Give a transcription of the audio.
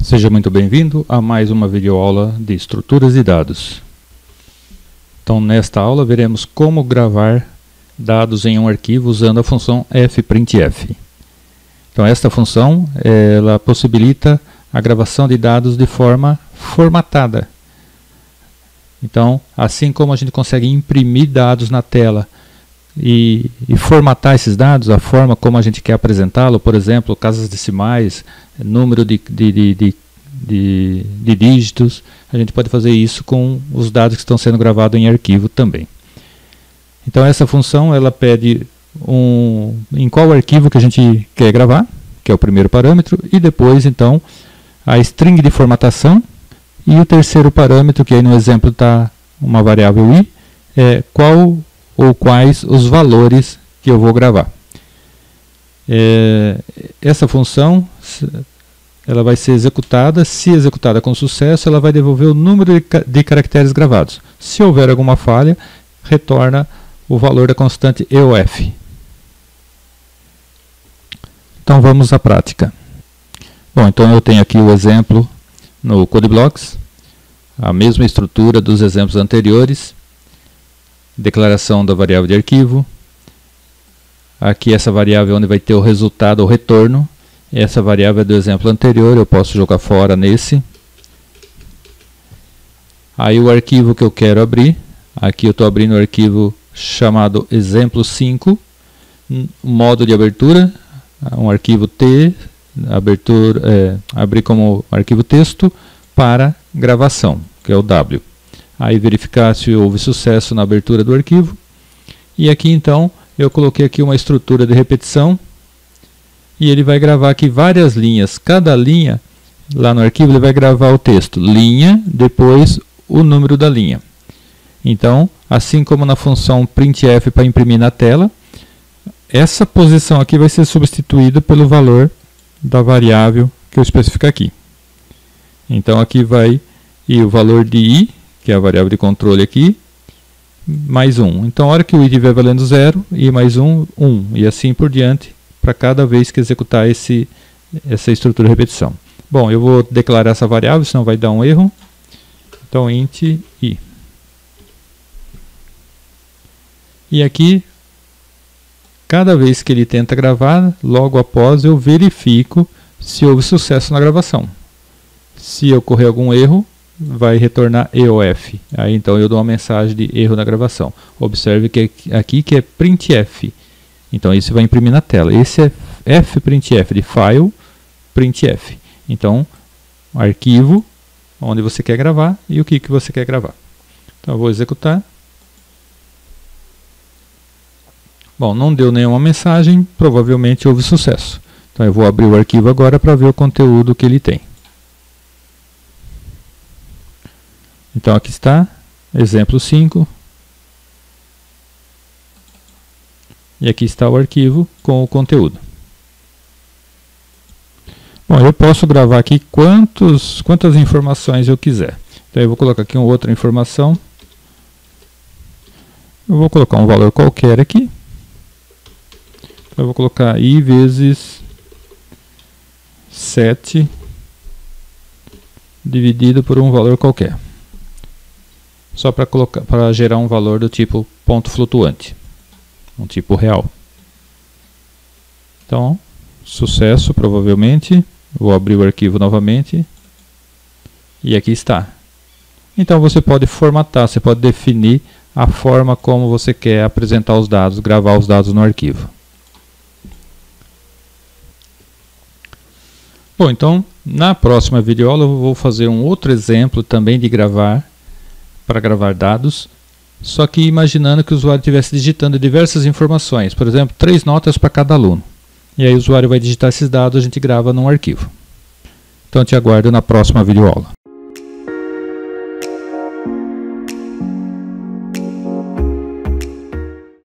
Seja muito bem-vindo a mais uma videoaula de estruturas de dados. Então, nesta aula veremos como gravar dados em um arquivo usando a função fprintf. Então, esta função ela possibilita a gravação de dados de forma formatada. Então, assim como a gente consegue imprimir dados na tela e formatar esses dados, a forma como a gente quer apresentá-lo, por exemplo, casas decimais, número de dígitos, a gente pode fazer isso com os dados que estão sendo gravados em arquivo também. Então essa função ela pede em qual arquivo que a gente quer gravar, que é o primeiro parâmetro, e depois então a string de formatação, e o terceiro parâmetro, que aí no exemplo está uma variável i, é qual ou quais os valores que eu vou gravar. Essa função ela vai ser executada. Se executada com sucesso, ela vai devolver o número de caracteres gravados. Se houver alguma falha, retorna o valor da constante EOF. Então vamos à prática. Bom, então eu tenho aqui o exemplo no CodeBlocks, a mesma estrutura dos exemplos anteriores. Declaração da variável de arquivo. Aqui essa variável onde vai ter o resultado, o retorno. Essa variável é do exemplo anterior, eu posso jogar fora nesse. Aí o arquivo que eu quero abrir, aqui eu estou abrindo o arquivo chamado exemplo5, modo de abertura, um arquivo T, abrir como arquivo texto para gravação, que é o W. Aí verificar se houve sucesso na abertura do arquivo. E aqui então eu coloquei aqui uma estrutura de repetição. E ele vai gravar aqui várias linhas. Cada linha, lá no arquivo, ele vai gravar o texto. Linha, depois o número da linha. Então, assim como na função printf para imprimir na tela, essa posição aqui vai ser substituída pelo valor da variável que eu especifico aqui. Então, aqui vai ir o valor de i, que é a variável de controle aqui, mais 1. Então, a hora que o i estiver valendo 0, i mais 1, 1. E assim por diante, para cada vez que executar essa estrutura de repetição. Bom, eu vou declarar essa variável, senão vai dar um erro. Então, int i. E aqui, cada vez que ele tenta gravar, logo após eu verifico se houve sucesso na gravação. Se ocorrer algum erro, vai retornar EOF. Aí então eu dou uma mensagem de erro na gravação. Observe que aqui que é printf. Então isso vai imprimir na tela. Esse é fprintf, de file printf. Então, arquivo, onde você quer gravar e o que você quer gravar. Então eu vou executar. Bom, não deu nenhuma mensagem, provavelmente houve sucesso. Então eu vou abrir o arquivo agora para ver o conteúdo que ele tem. Então aqui está, exemplo 5. E aqui está o arquivo com o conteúdo. Bom, eu posso gravar aqui quantas informações eu quiser. Então eu vou colocar aqui uma outra informação. Eu vou colocar um valor qualquer aqui. Então eu vou colocar i vezes 7 dividido por um valor qualquer. Só para gerar um valor do tipo ponto flutuante. Um tipo real. Então, sucesso provavelmente. Vou abrir o arquivo novamente. E aqui está. Então você pode formatar, você pode definir a forma como você quer apresentar os dados, gravar os dados no arquivo. Bom, então, na próxima videoaula eu vou fazer um outro exemplo também de gravar, para gravar dados. Só que imaginando que o usuário estivesse digitando diversas informações, por exemplo, 3 notas para cada aluno. E aí o usuário vai digitar esses dados, a gente grava num arquivo. Então eu te aguardo na próxima videoaula.